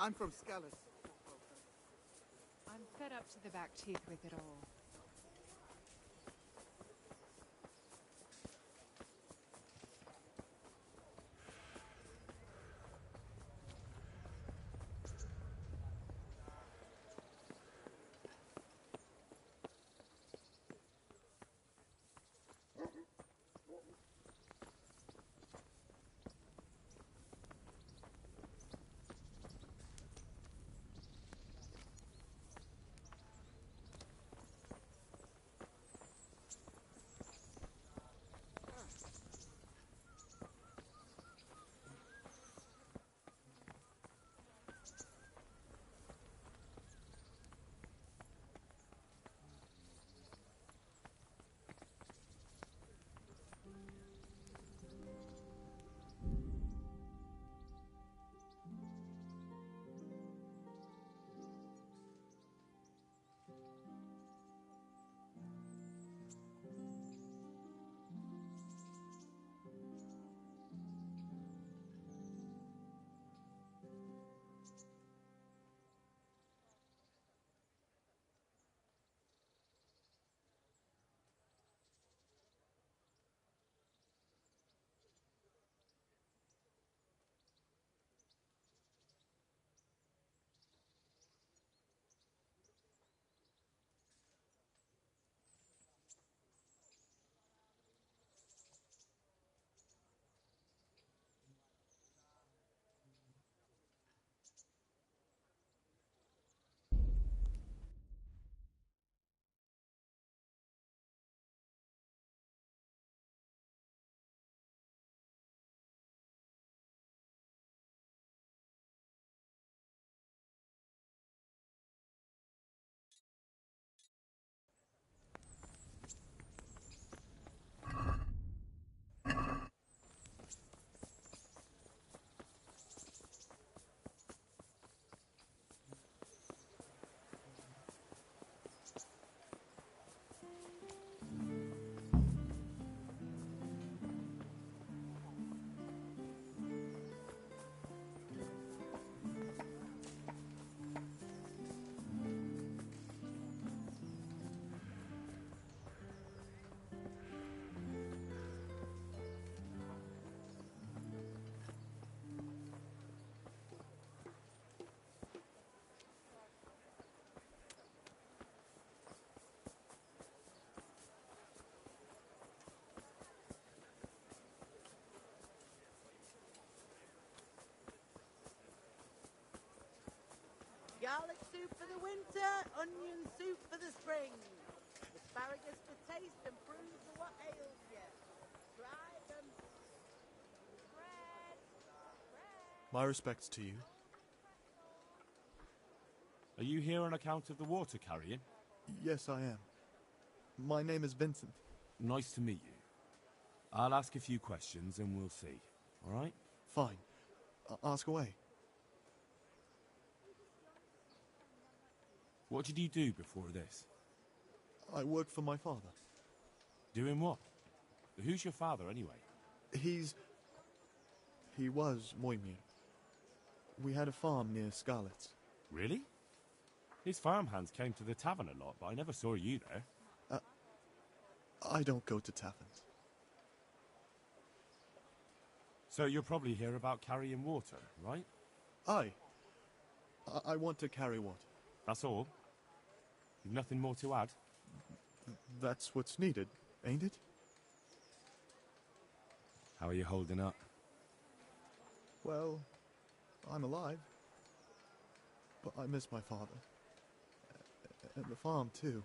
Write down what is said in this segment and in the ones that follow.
I'm from Scallis. I'm fed up to the back teeth with it all. Garlic soup for the winter, onion soup for the spring. Asparagus for taste and prunes for what ails you. Try them. Bread. My respects to you. Are you here on account of the water carrying? Yes, I am. My name is Vincent. Nice to meet you. I'll ask a few questions and we'll see, all right? Fine. Ask away. What did you do before this? I work for my father. Doing what? Who's your father, anyway? He was Moimir. We had a farm near Scarlet's. Really? His farmhands came to the tavern a lot, but I never saw you there. I don't go to taverns. So you're probably here about carrying water, right? Aye. I want to carry water. That's all? You've nothing more to add? That's what's needed, ain't it? How are you holding up? Well, I'm alive. But I miss my father. And the farm, too.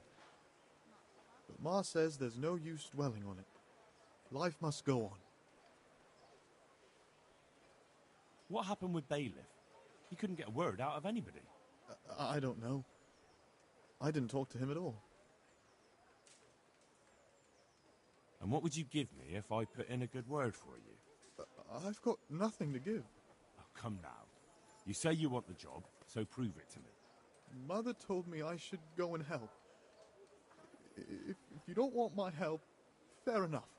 But Ma says there's no use dwelling on it. Life must go on. What happened with Bailiff? He couldn't get a word out of anybody. I don't know. I didn't talk to him at all. And what would you give me if I put in a good word for you? I've got nothing to give. Oh, come now. You say you want the job, so prove it to me. Mother told me I should go and help. If you don't want my help, fair enough.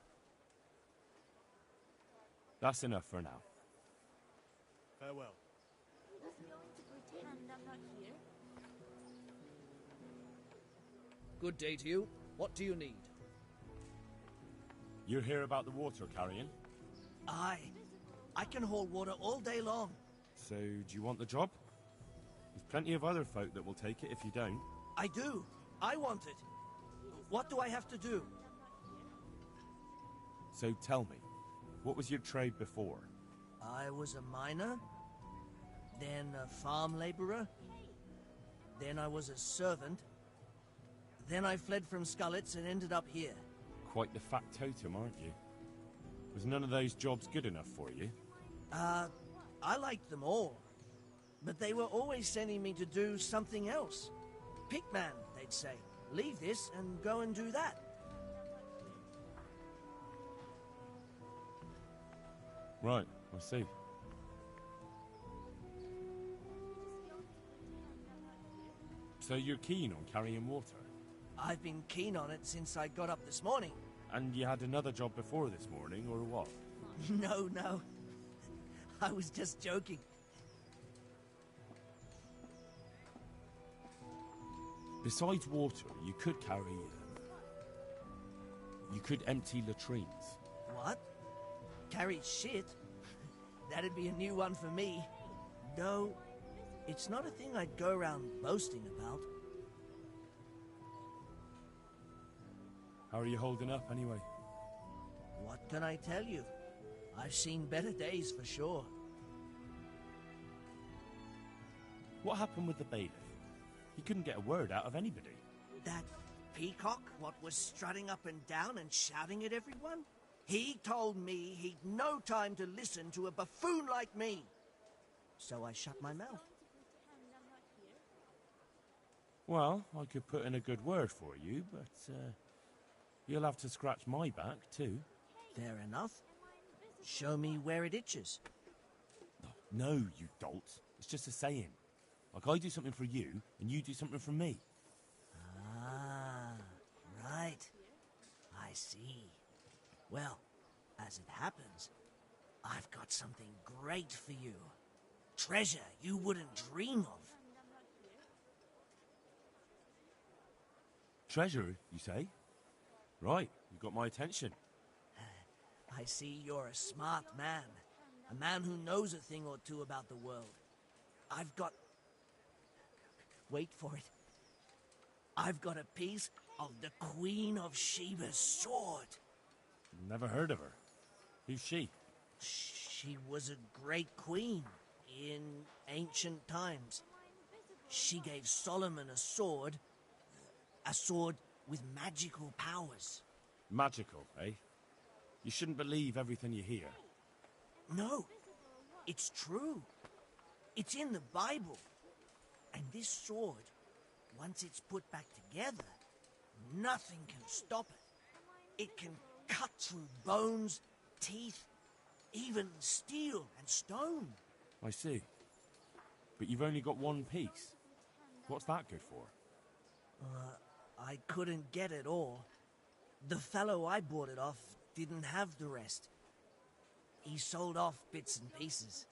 That's enough for now. Farewell. Good day to you. What do you need? You're here about the water carrying? Aye. I can hold water all day long. So, do you want the job? There's plenty of other folk that will take it if you don't. I do. I want it. What do I have to do? So tell me, what was your trade before? I was a miner, then a farm laborer, then I was a servant, then I fled from Skullets and ended up here. Quite the factotum, aren't you? Was none of those jobs good enough for you? I liked them all, but they were always sending me to do something else. Pickman, they'd say. Leave this and go and do that. Right, I see. So you're keen on carrying water? I've been keen on it since I got up this morning. And you had another job before this morning, or what? No. I was just joking. Besides water, you could carry... you could empty latrines. What? Carry shit? That'd be a new one for me. No, it's not a thing I'd go around boasting about. How are you holding up, anyway? What can I tell you? I've seen better days for sure. What happened with the bailiff? He couldn't get a word out of anybody. That peacock, what was strutting up and down and shouting at everyone? He told me he'd no time to listen to a buffoon like me. So I shut my mouth. Well, I could put in a good word for you, but you'll have to scratch my back, too. Fair enough. Show me where it itches. No, you dolt. It's just a saying. Like I do something for you, and you do something for me. Ah, right. I see. Well, as it happens, I've got something great for you. Treasure you wouldn't dream of. Treasure, you say? Right, you got my attention. I see you're a smart man. A man who knows a thing or two about the world. I've got... Wait for it. I've got a piece of the Queen of Sheba's sword. Never heard of her. Who's she? She was a great queen in ancient times. She gave Solomon a sword with magical powers. Magical, eh? You shouldn't believe everything you hear. No, it's true. It's in the Bible. And this sword, once it's put back together, nothing can stop it. It can cut through bones, teeth, even steel and stone. I see. But you've only got one piece. What's that good for? I couldn't get it all. The fellow I bought it off didn't have the rest. He sold off bits and pieces.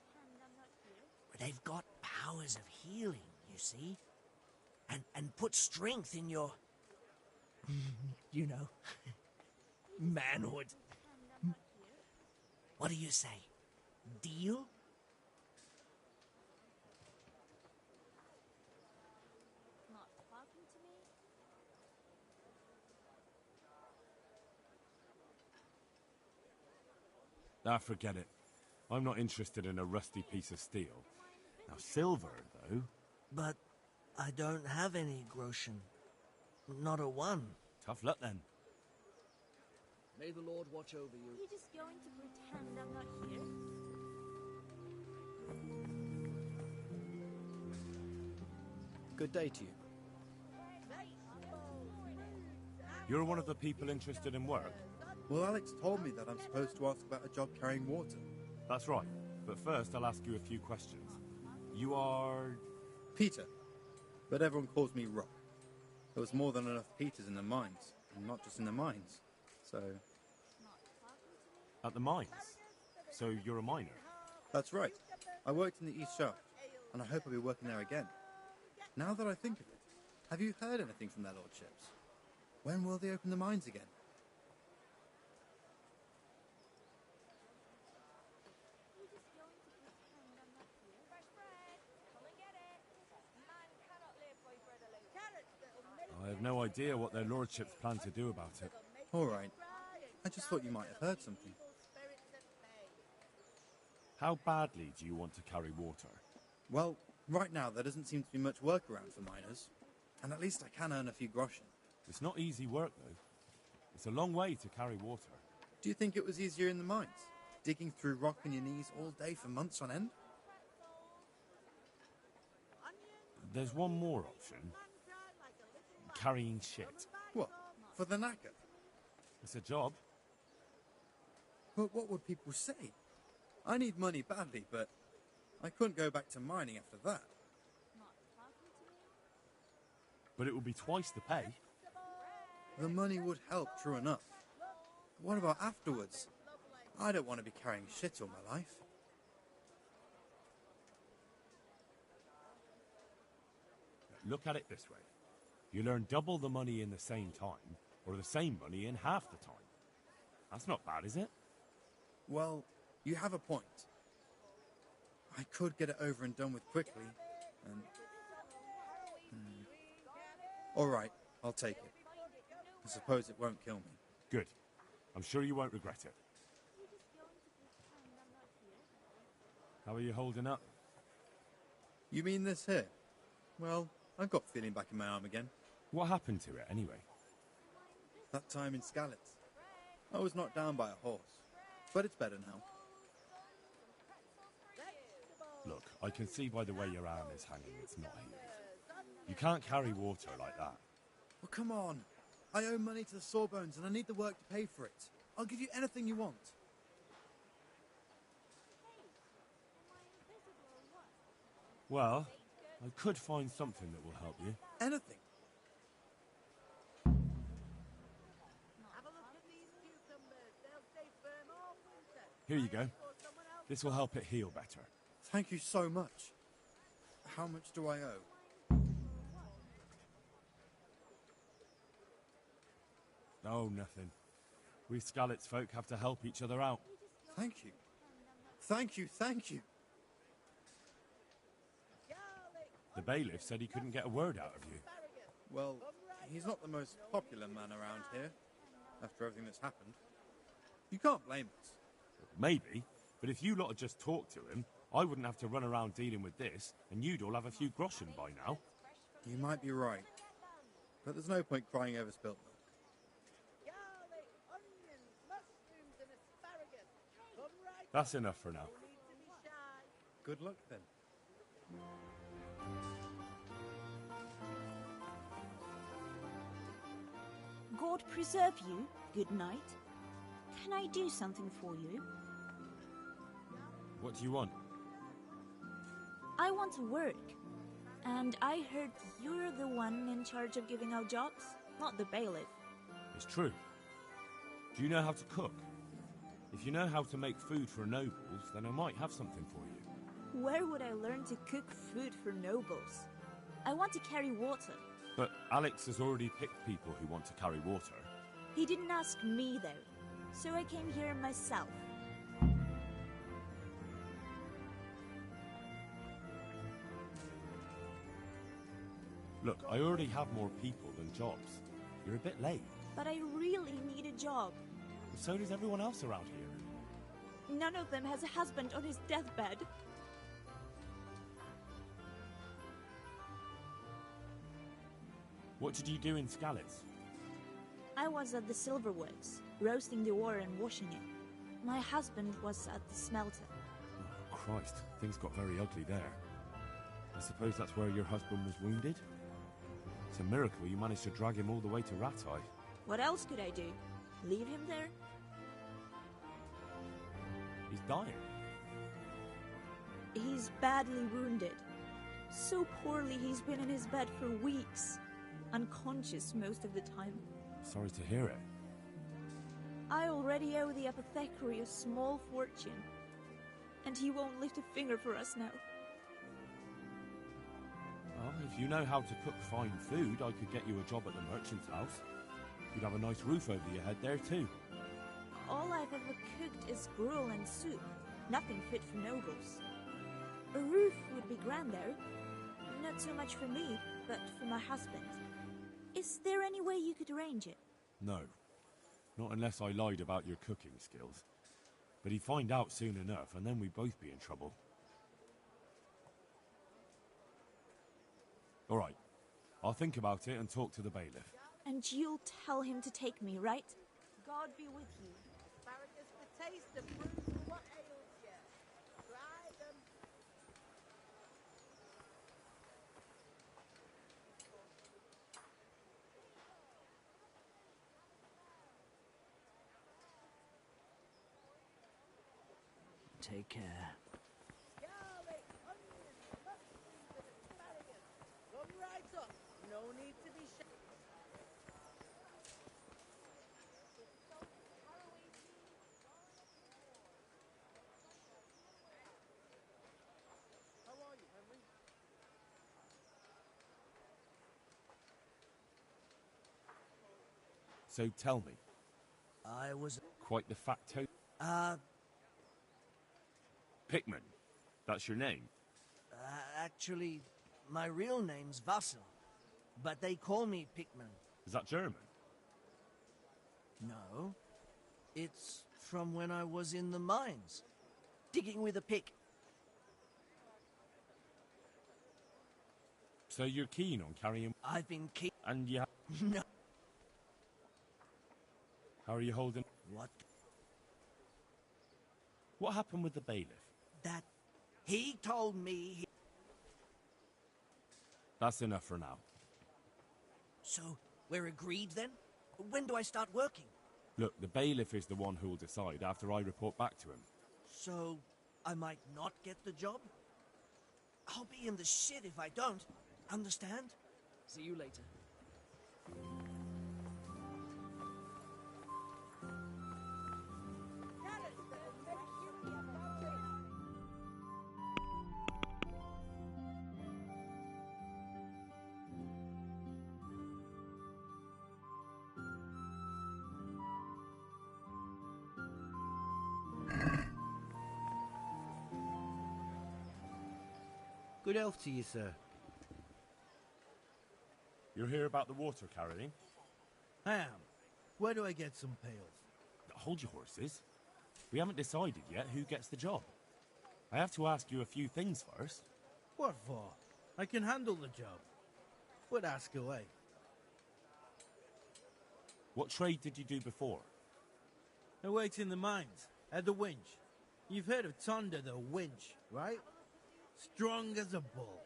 But they've got powers of healing, you see? And put strength in your... you know... manhood. What do you say? Deal? Ah, forget it. I'm not interested in a rusty piece of steel. Now, silver, though... But I don't have any groschen. Not a one. Tough luck, then. May the Lord watch over you. Are you just going to pretend I'm not here? Good day to you. You're one of the people interested in work? Well, Alex told me that I'm supposed to ask about a job carrying water. That's right. But first, I'll ask you a few questions. You are... Peter. But everyone calls me Rock. There was more than enough Peters in the mines. And not just in the mines. So... At the mines? So you're a miner? That's right. I worked in the East Shaft. And I hope I'll be working there again. Now that I think of it, have you heard anything from their lordships? When will they open the mines again? I have no idea what their lordships plan to do about it. All right. I just thought you might have heard something. How badly do you want to carry water? Well, right now there doesn't seem to be much work around for miners. And at least I can earn a few groschen. It's not easy work, though. It's a long way to carry water. Do you think it was easier in the mines? Digging through rock on your knees all day for months on end? There's one more option. Carrying shit. What? For the knacker? It's a job. But what would people say? I need money badly, but I couldn't go back to mining after that. But it will be twice the pay. The money would help, true enough. But what about afterwards? I don't want to be carrying shit all my life. Look at it this way. You'll earn double the money in the same time, or the same money in half the time. That's not bad, is it? Well, you have a point. I could get it over and done with quickly, and... All right, I'll take it. I suppose it won't kill me. Good. I'm sure you won't regret it. How are you holding up? You mean this here? Well, I've got feeling back in my arm again. What happened to it, anyway? That time in Skalitz. I was knocked down by a horse, but it's better now. Look, I can see by the way your arm is hanging it's not healed. You can't carry water like that. Well, come on. I owe money to the Sawbones and I need the work to pay for it. I'll give you anything you want. Well, I could find something that will help you. Anything. Have a look at these cucumbers. They'll stay firm all winter. Here you go. This will help it heal better. Thank you so much. How much do I owe? Oh, nothing. We Skalitz folk have to help each other out. Thank you. Thank you, thank you. The bailiff said he couldn't get a word out of you. Well, he's not the most popular man around here, after everything that's happened. You can't blame us. Maybe, but if you lot had just talked to him, I wouldn't have to run around dealing with this, and you'd all have a few groschen by now. You might be right. But there's no point crying over spilt milk. Garlic, onions, mushrooms, and asparagus. Come right That's enough for now. No need to be shy. Good luck then. God preserve you. Good night. Can I do something for you? What do you want? I want to work. And I heard you're the one in charge of giving out jobs, not the bailiff. It's true. Do you know how to cook? If you know how to make food for nobles, then I might have something for you. Where would I learn to cook food for nobles? I want to carry water. But Alex has already picked people who want to carry water. He didn't ask me, though, so I came here myself. Look, I already have more people than jobs. You're a bit late. But I really need a job. So does everyone else around here. None of them has a husband on his deathbed. What did you do in Scalitz? I was at the Silverworks, roasting the ore and washing it. My husband was at the smelter. Oh, Christ, things got very ugly there. I suppose that's where your husband was wounded? It's a miracle you managed to drag him all the way to Ratai. What else could I do? Leave him there? He's dying. He's badly wounded. So poorly he's been in his bed for weeks. Unconscious most of the time. Sorry to hear it. I already owe the apothecary a small fortune. And he won't lift a finger for us now. Well, if you know how to cook fine food, I could get you a job at the merchant's house. You'd have a nice roof over your head there too. All I've ever cooked is gruel and soup. Nothing fit for nobles. A roof would be grand though. Not so much for me, but for my husband. Is there any way you could arrange it? No. Not unless I lied about your cooking skills. But he'd find out soon enough, and then we'd both be in trouble. All right. I'll think about it and talk to the bailiff. And you'll tell him to take me, right? God be with you. Asparagus for taste and fruit for what ails you. Try them. Take care. Garlic, onions, mushrooms, and asparagus. Come right up. No need to be shy. How are you, Henry? So tell me, I was... quite the facto... Pickman, that's your name? Actually, my real name's Vassal, but they call me Pickman. Is that German? No, it's from when I was in the mines, digging with a pick. So you're keen on carrying... I've been And you... No. How are you holding... What? What happened with the bailiff? That... He told me... That's enough for now. So, we're agreed then? When do I start working? Look, the bailiff is the one who'll decide after I report back to him. So, I might not get the job? I'll be in the shit if I don't. Understand? See you later. Carrots that will make you a puppy. Good health to you, sir. You're here about the water carrying? I am. Where do I get some pails? Hold your horses. We haven't decided yet who gets the job. I have to ask you a few things first. What for? I can handle the job. But ask away. What trade did you do before? I worked in the mines, at the winch. You've heard of Tonda the winch, right? Strong as a bull.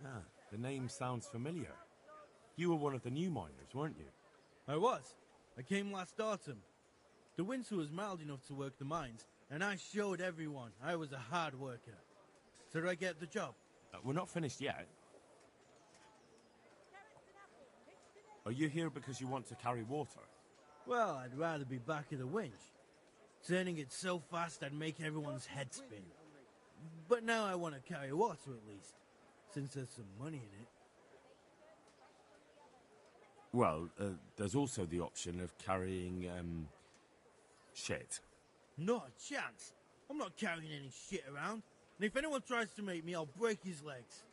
Ah, the name sounds familiar. You were one of the new miners, weren't you? I was. I came last autumn. The winter was mild enough to work the mines, and I showed everyone I was a hard worker. So did I get the job? We're not finished yet. Are you here because you want to carry water? Well, I'd rather be back at the winch. Turning it so fast I'd make everyone's head spin. But now I want to carry water at least, since there's some money in it. Well, there's also the option of carrying, shit. Not a chance. I'm not carrying any shit around. And if anyone tries to make me, I'll break his legs.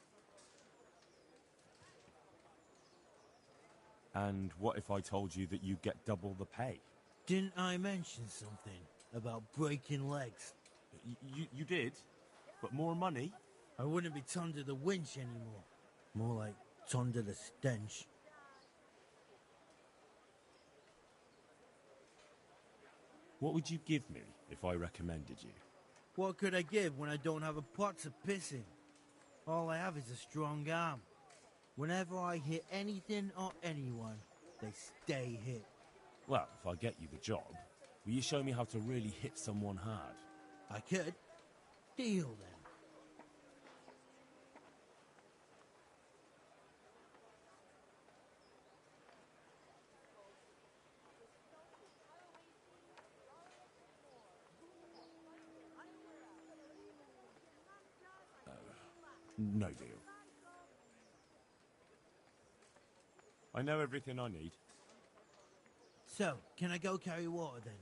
And what if I told you that you get double the pay? Didn't I mention something about breaking legs. You did? But more money? I wouldn't be under the winch anymore. More like under the stench. What would you give me if I recommended you? What could I give when I don't have a pot to piss in? All I have is a strong arm. Whenever I hit anything or anyone, they stay hit. Well, if I get you the job, will you show me how to really hit someone hard? I could. Deal then. No deal. I know everything I need. So, can I go carry water then?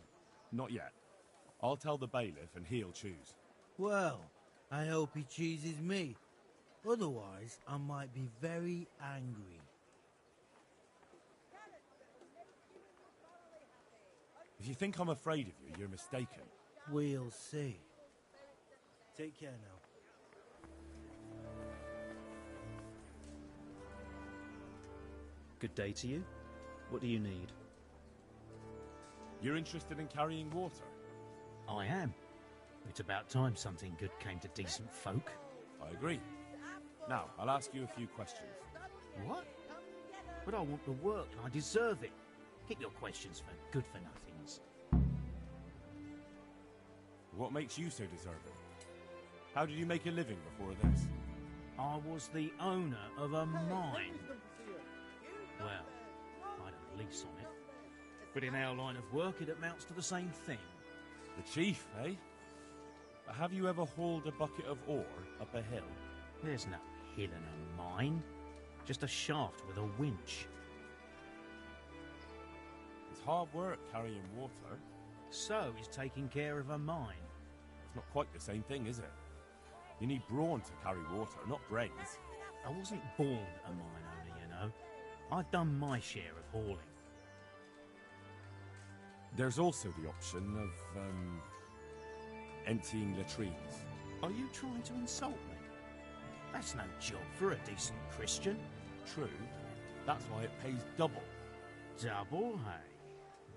Not yet. I'll tell the bailiff and he'll choose. Well, I hope he chooses me. Otherwise, I might be very angry. If you think I'm afraid of you, you're mistaken. We'll see. Take care now. Good day to you. What do you need? You're interested in carrying water? I am. It's about time something good came to decent folk. I agree. Now, I'll ask you a few questions. What? But I want the work and I deserve it. Keep your questions for good-for-nothings. What makes you so deserving? How did you make a living before this? I was the owner of a mine. Well, I had a lease on it. But in our line of work, it amounts to the same thing. The chief, eh? But have you ever hauled a bucket of ore up a hill? There's no hill in a mine. Just a shaft with a winch. It's hard work carrying water. So is taking care of a mine. It's not quite the same thing, is it? You need brawn to carry water, not brains. I wasn't born a mine owner, you know. I've done my share of hauling. There's also the option of, emptying latrines. Are you trying to insult me? That's no job for a decent Christian. True. That's why it pays double. Double, hey?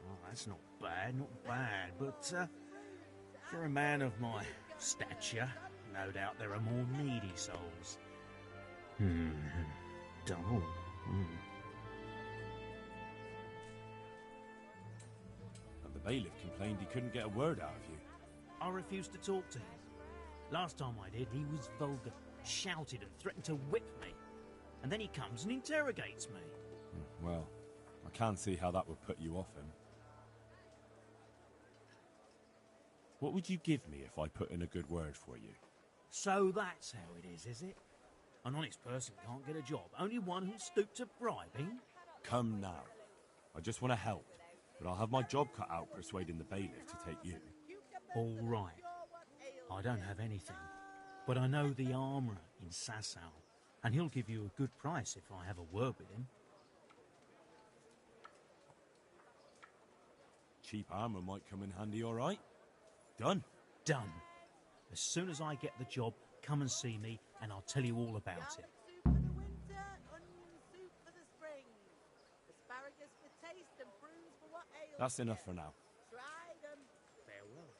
Oh, that's not bad, but, for a man of my stature, no doubt there are more needy souls. Double. And the bailiff complained he couldn't get a word out of you. I refused to talk to him. Last time I did, he was vulgar, shouted and threatened to whip me. And then he comes and interrogates me. Well, I can't see how that would put you off him. What would you give me if I put in a good word for you? So that's how it is it? An honest person can't get a job, only one who'll stoop to bribing? Come now. I just want to help, but I'll have my job cut out persuading the bailiff to take you. All right. I don't have anything, but I know the armourer in Sasau, and he'll give you a good price if I have a word with him. Cheap armour might come in handy, all right? Done. Done. As soon as I get the job, come and see me, and I'll tell you all about it. Soup for the winter, onion soup for the spring. Asparagus for taste and prunes for what ails That's you. enough for now. Try them. Farewell.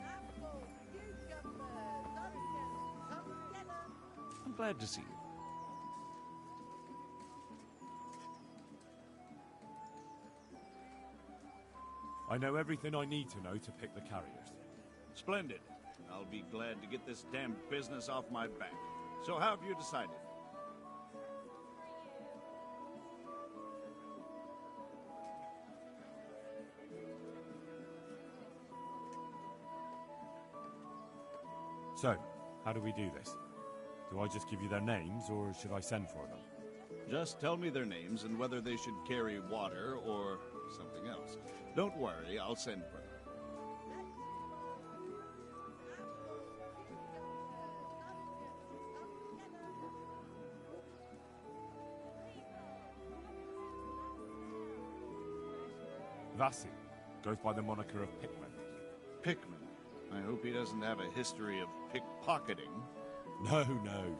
Apples, cucumbers, onions, come and get 'em. I'm glad to see you. I know everything I need to know to pick the carriers. Splendid. I'll be glad to get this damn business off my back. So how have you decided? So, how do we do this? Do I just give you their names, or should I send for them? Just tell me their names and whether they should carry water or something else. Don't worry, I'll send for them. Vassi goes by the moniker of Pickman. Pickman. I hope he doesn't have a history of pickpocketing. No.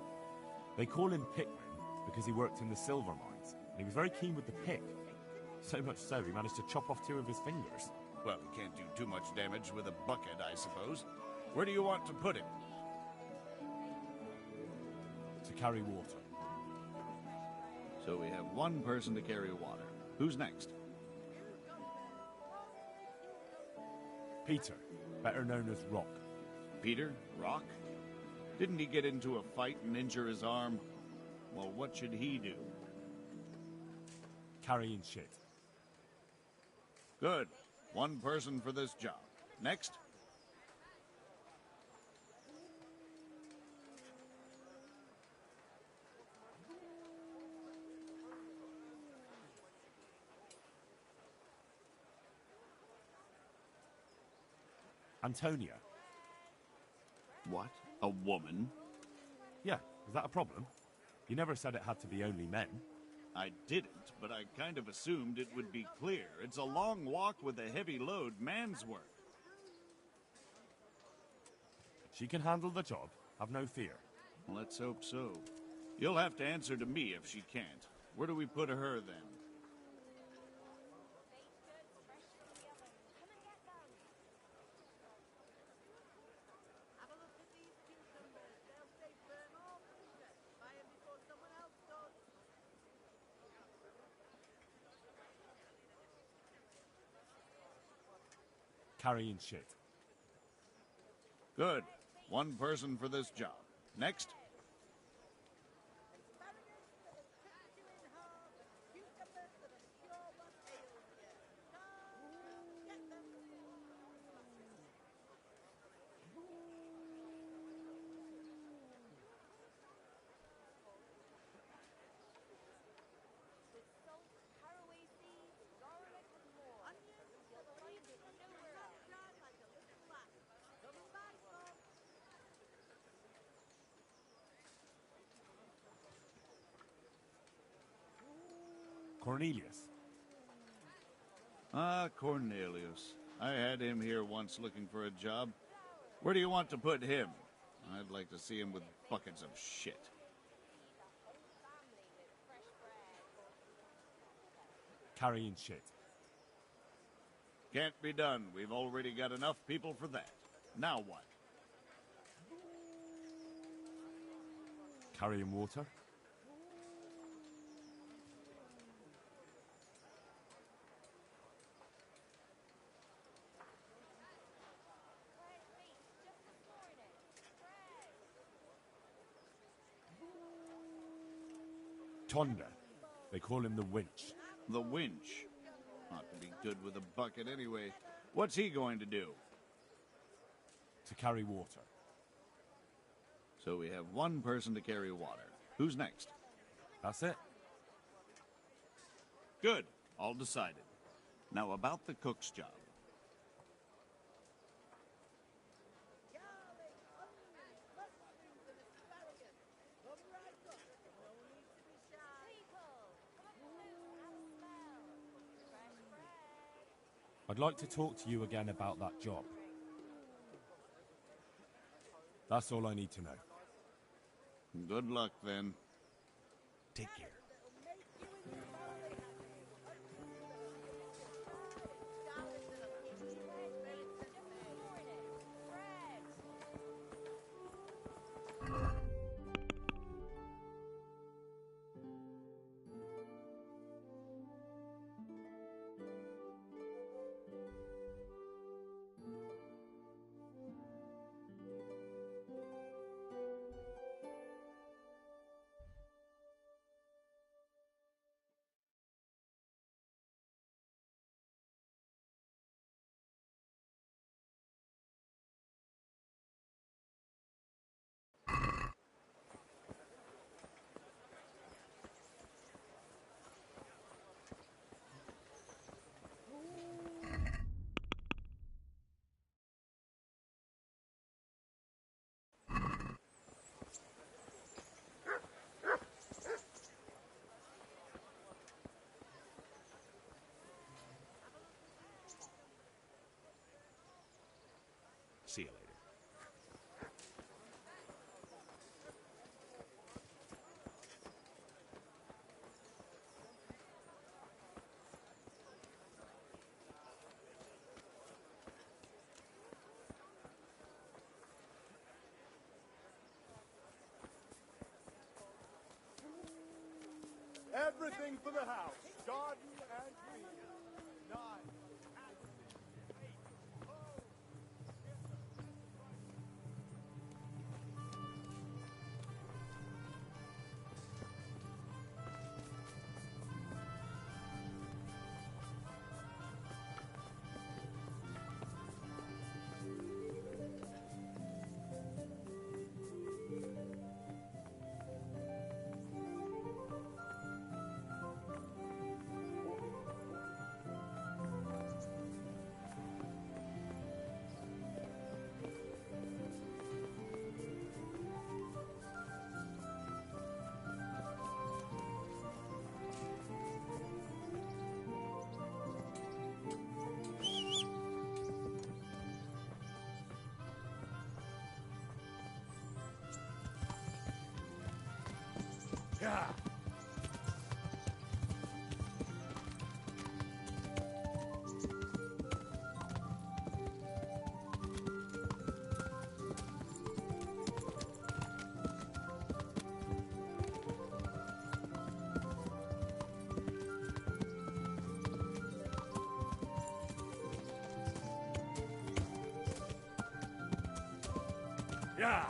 They call him Pickman because he worked in the silver mines, and he was very keen with the pick. So much so, he managed to chop off 2 of his fingers. Well, he can't do too much damage with a bucket, I suppose. Where do you want to put him? To carry water. So we have one person to carry water. Who's next? Peter, better known as Rock. Peter? Rock? Didn't he get into a fight and injure his arm? Well, what should he do? Carrying shit. Good. One person for this job. Next? Antonia. What? A woman? Yeah, is that a problem? You never said it had to be only men. I didn't, but I kind of assumed it would be clear. It's a long walk with a heavy load, man's work. She can handle the job, have no fear. Let's hope so. You'll have to answer to me if she can't. Where do we put her, then? Carrying shit. Good. One person for this job. Next? Cornelius. Ah, Cornelius. I had him here once looking for a job. Where do you want to put him? I'd like to see him with buckets of shit. Carrying shit. Can't be done. We've already got enough people for that. Now what? Carrying water. Tonda. They call him the winch. The winch. Ought to be good with a bucket anyway. What's he going to do? To carry water. So we have one person to carry water. Who's next? That's it. Good. All decided. Now about the cook's job. I'd like to talk to you again about that job. That's all I need to know. Good luck, then. Take care. See you later. Everything for the house. Garden and green. 9. Yeah. Yeah.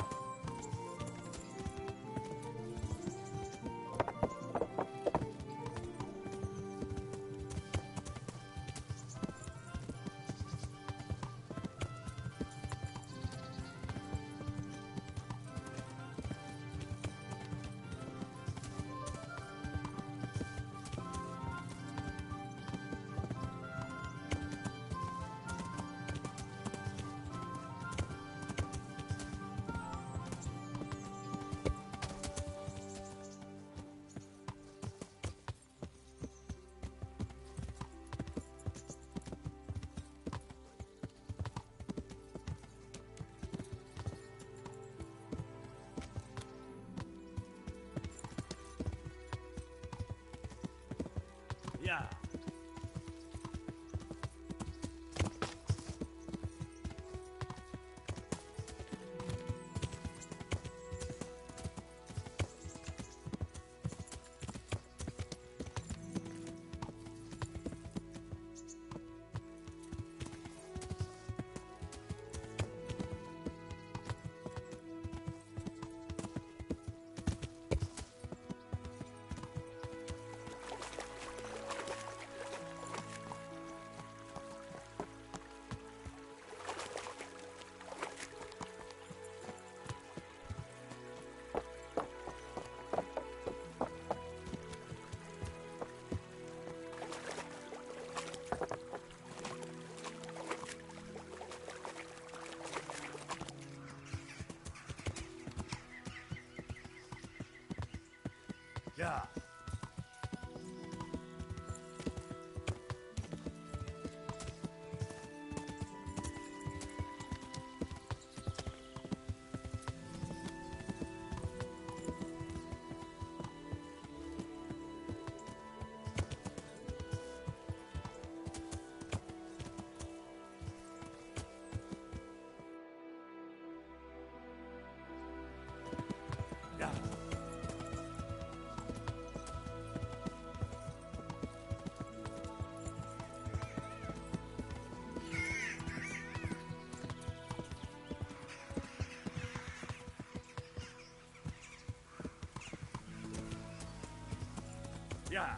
Yeah. Yeah. Yeah. Yeah.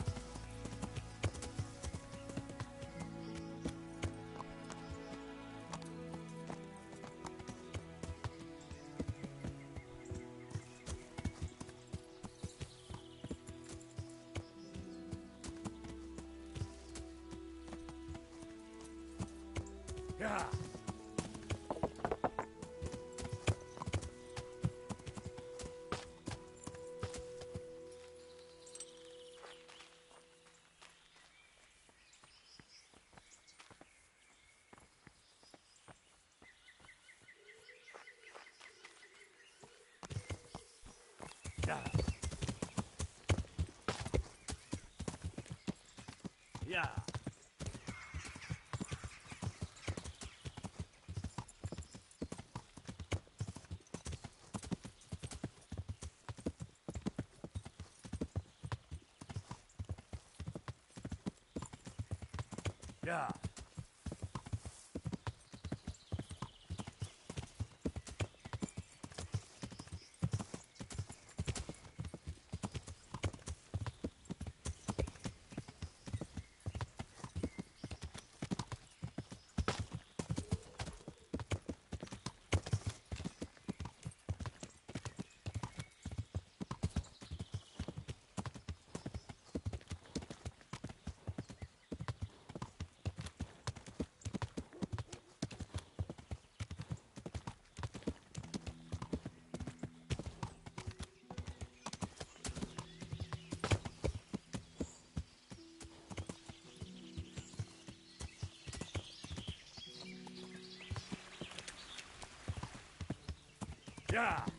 Yeah. Yeah. Yeah. Yeah. Yeah.